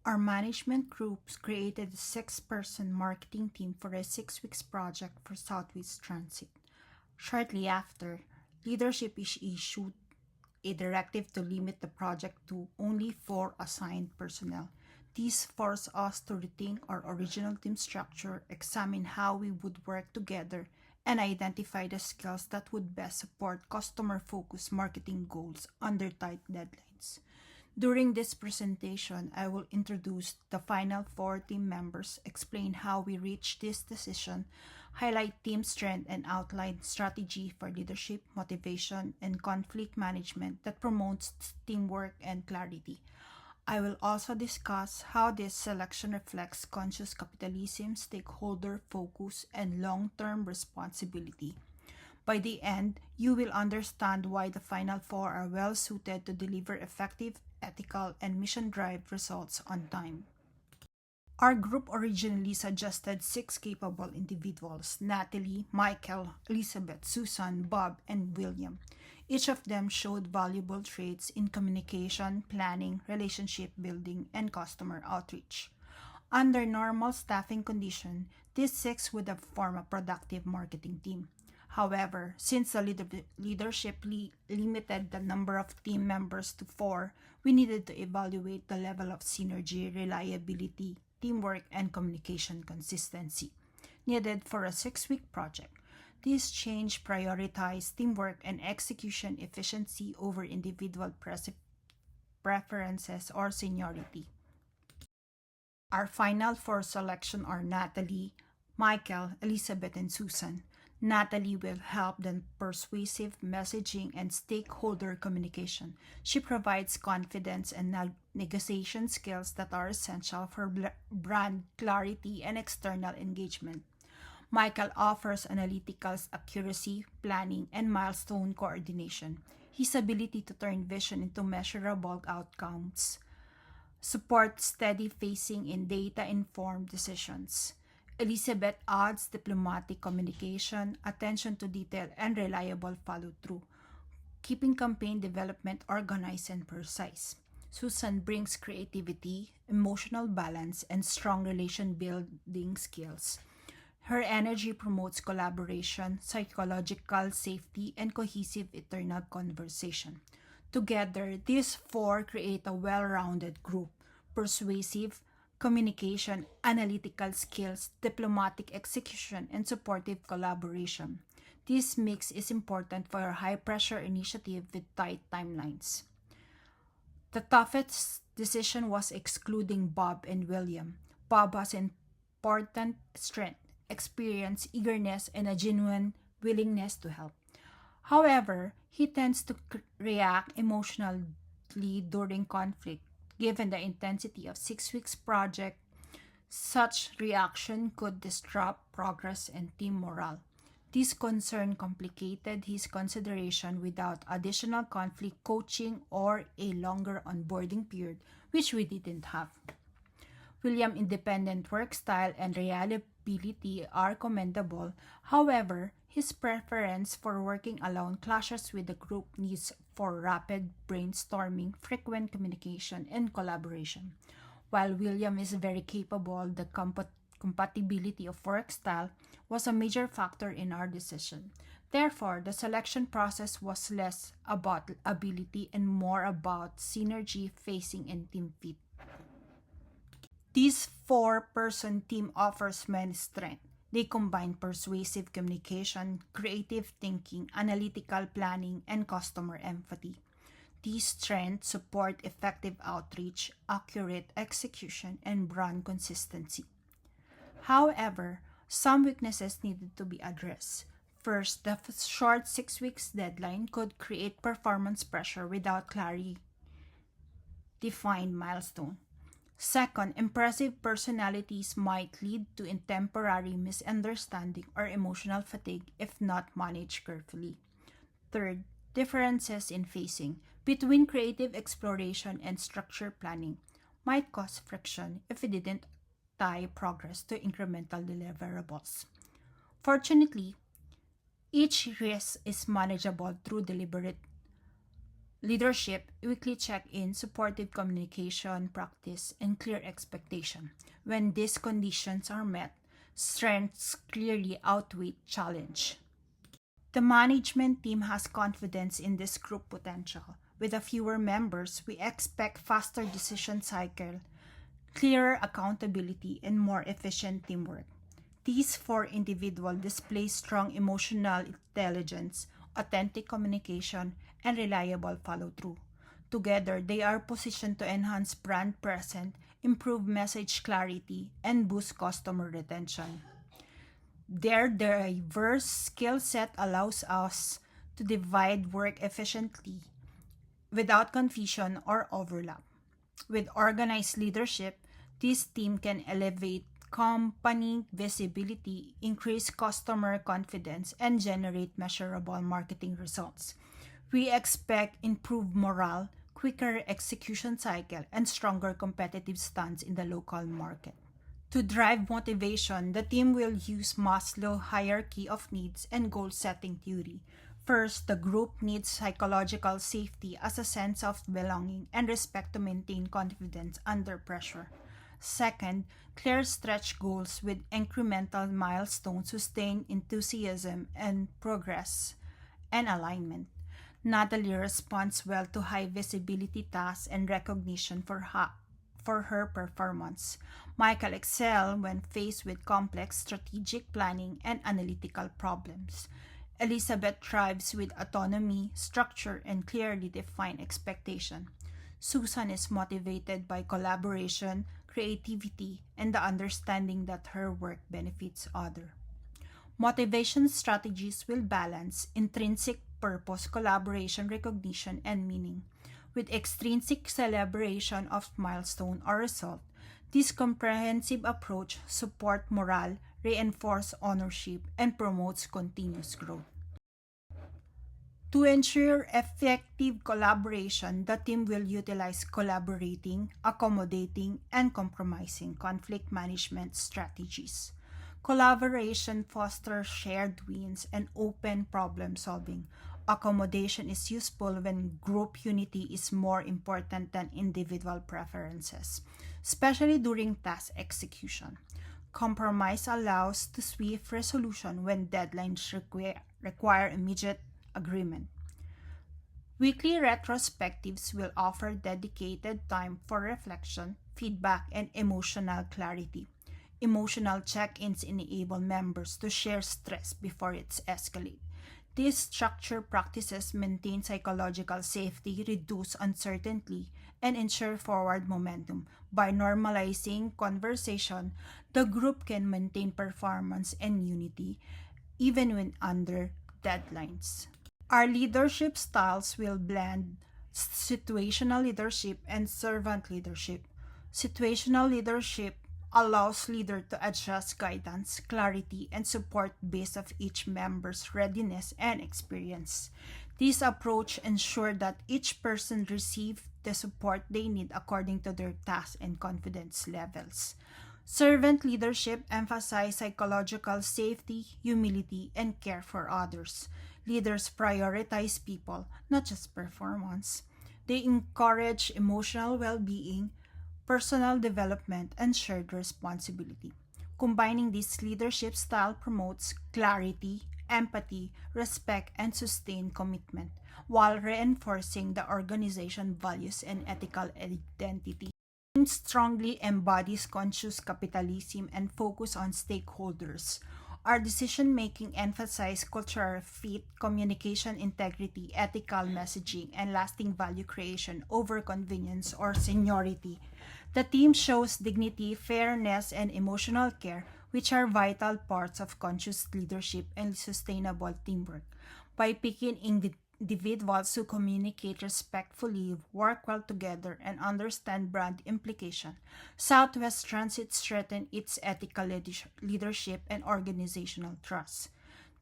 Our management groups created a 6-person marketing team for a 6 weeks project for Southwest Transit. Shortly after, leadership is issued a directive to limit the project to only 4 assigned personnel. This forced us to rethink our original team structure, examine how we would work together, and identify the skills that would best support customer-focused marketing goals under tight deadlines. During this presentation, I will introduce the final 4 team members, explain how we reached this decision, highlight team strength, and outline strategy for leadership, motivation, and conflict management that promotes teamwork and clarity. I will also discuss how this selection reflects conscious capitalism, stakeholder focus, and long-term responsibility. By the end, you will understand why the final 4 are well suited to deliver effective, ethical, and mission-driven results on time. Our group originally suggested 6 capable individuals: Natalie, Michael, Elizabeth, Susan, Bob, and William. Each of them showed valuable traits in communication, planning, relationship building, and customer outreach. Under normal staffing conditions, these 6 would have formed a productive marketing team. However, since the leadership limited the number of team members to 4, we needed to evaluate the level of synergy, reliability, teamwork, and communication consistency needed for a 6-week project. This change prioritized teamwork and execution efficiency over individual preferences or seniority. Our final 4 selection are Natalie, Michael, Elizabeth, and Susan. Natalie will help the persuasive messaging and stakeholder communication. She provides confidence and negotiation skills that are essential for brand clarity and external engagement. Michael offers analytical accuracy, planning, and milestone coordination. His ability to turn vision into measurable outcomes supports steady pacing in data-informed decisions. Elizabeth adds diplomatic communication, attention to detail, and reliable follow-through, keeping campaign development organized and precise. Susan brings creativity, emotional balance, and strong relation building skills. Her energy promotes collaboration, psychological safety, and cohesive internal conversation. Together, these 4 create a well-rounded group: persuasive communication, analytical skills, diplomatic execution, and supportive collaboration. This mix is important for a high-pressure initiative with tight timelines. The toughest decision was excluding Bob and William. Bob has important strength, experience, eagerness, and a genuine willingness to help. However, he tends to react emotionally during conflict. Given the intensity of 6 weeks project, such reaction could disrupt progress and team morale. This concern complicated his consideration without additional conflict coaching or a longer onboarding period, which we didn't have. William's independent work style and reliability are commendable. However, his preference for working alone clashes with the group needs for rapid brainstorming, frequent communication, and collaboration. While William is very capable, the compatibility of work style was a major factor in our decision. Therefore, the selection process was less about ability and more about synergy, facing, and team fit. This 4-person team offers many strengths. They combine persuasive communication, creative thinking, analytical planning, and customer empathy. These strengths support effective outreach, accurate execution, and brand consistency. However, some weaknesses needed to be addressed. First, the short 6 weeks deadline could create performance pressure without clearly defined milestone. Second, impressive personalities might lead to temporary misunderstanding or emotional fatigue if not managed carefully. Third, differences in phasing between creative exploration and structure planning might cause friction if we didn't tie progress to incremental deliverables. Fortunately, each risk is manageable through deliberate Leadership, weekly check-in, supportive communication practice, and clear expectation. When these conditions are met, strengths clearly outweigh challenge. The management team has confidence in this group potential. With a fewer members, we expect faster decision cycle, clearer accountability, and more efficient teamwork. These four individuals display strong emotional intelligence, authentic communication, and reliable follow-through. Together, they are positioned to enhance brand presence, improve message clarity, and boost customer retention. Their diverse skill set allows us to divide work efficiently without confusion or overlap. With organized leadership, this team can elevate company visibility, increase customer confidence, and generate measurable marketing results. We expect improved morale, quicker execution cycle, and stronger competitive stance in the local market. To drive motivation, the team will use Maslow's hierarchy of needs and goal setting theory. First, the group needs psychological safety as a sense of belonging and respect to maintain confidence under pressure. Second, clear stretch goals with incremental milestones sustain enthusiasm and progress and alignment. Natalie responds well to high visibility tasks and recognition for her performance. Michael excels when faced with complex strategic planning and analytical problems. Elizabeth thrives with autonomy, structure, and clearly defined expectation. Susan is motivated by collaboration, creativity, and the understanding that her work benefits others. Motivation strategies will balance intrinsic purpose, collaboration, recognition, and meaning with extrinsic celebration of milestone or result. This comprehensive approach supports morale, reinforces ownership, and promotes continuous growth. To ensure effective collaboration, the team will utilize collaborating, accommodating, and compromising conflict management strategies. Collaboration fosters shared wins and open problem solving. Accommodation is useful when group unity is more important than individual preferences, especially during task execution. Compromise allows to swift resolution when deadlines require immediate agreement. Weekly retrospectives will offer dedicated time for reflection, feedback, and emotional clarity. Emotional check-ins enable members to share stress before it escalates. These structured practices maintain psychological safety, reduce uncertainty, and ensure forward momentum. By normalizing conversation, the group can maintain performance and unity even when under deadlines. Our leadership styles will blend situational leadership and servant leadership. Situational leadership allows leader to adjust guidance, clarity, and support based on each member's readiness and experience. This approach ensures that each person receives the support they need according to their task and confidence levels. Servant leadership emphasizes psychological safety, humility, and care for others. Leaders prioritize people, not just performance. They encourage emotional well being, personal development, and shared responsibility. Combining this leadership style promotes clarity, empathy, respect, and sustained commitment, while reinforcing the organization values and ethical identity. It strongly embodies conscious capitalism and focus on stakeholders. Our decision-making emphasizes cultural fit, communication integrity, ethical messaging, and lasting value creation over convenience or seniority. The team shows dignity, fairness, and emotional care, which are vital parts of conscious leadership and sustainable teamwork. By picking individuals who communicate respectfully, work well together, and understand brand implication, Southwest Transit strengthens its ethical leadership and organizational trust.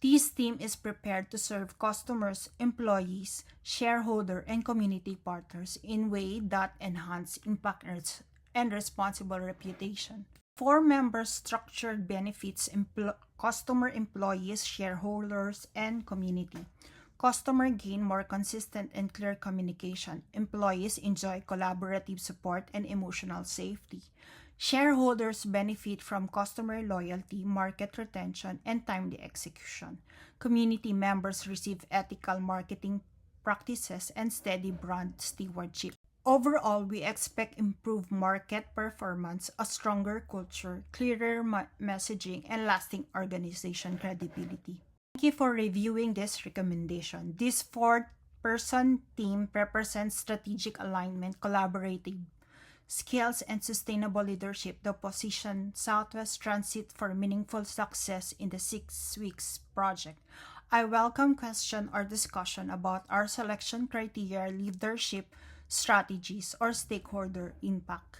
This team is prepared to serve customers, employees, shareholders, and community partners in ways that enhance impact and responsible reputation. Four members structured benefits customer, employees, shareholders, and community. Customer gain more consistent and clear communication. Employees enjoy collaborative support and emotional safety. Shareholders benefit from customer loyalty, market retention, and timely execution. Community members receive ethical marketing practices and steady brand stewardship. Overall, we expect improved market performance, a stronger culture, clearer messaging, and lasting organization credibility. Thank you for reviewing this recommendation. This four-person team represents strategic alignment, collaborative skills, and sustainable leadership that position Southwest Transit for meaningful success in the 6 weeks project. I welcome question or discussion about our selection criteria, leadership strategies, or stakeholder impact.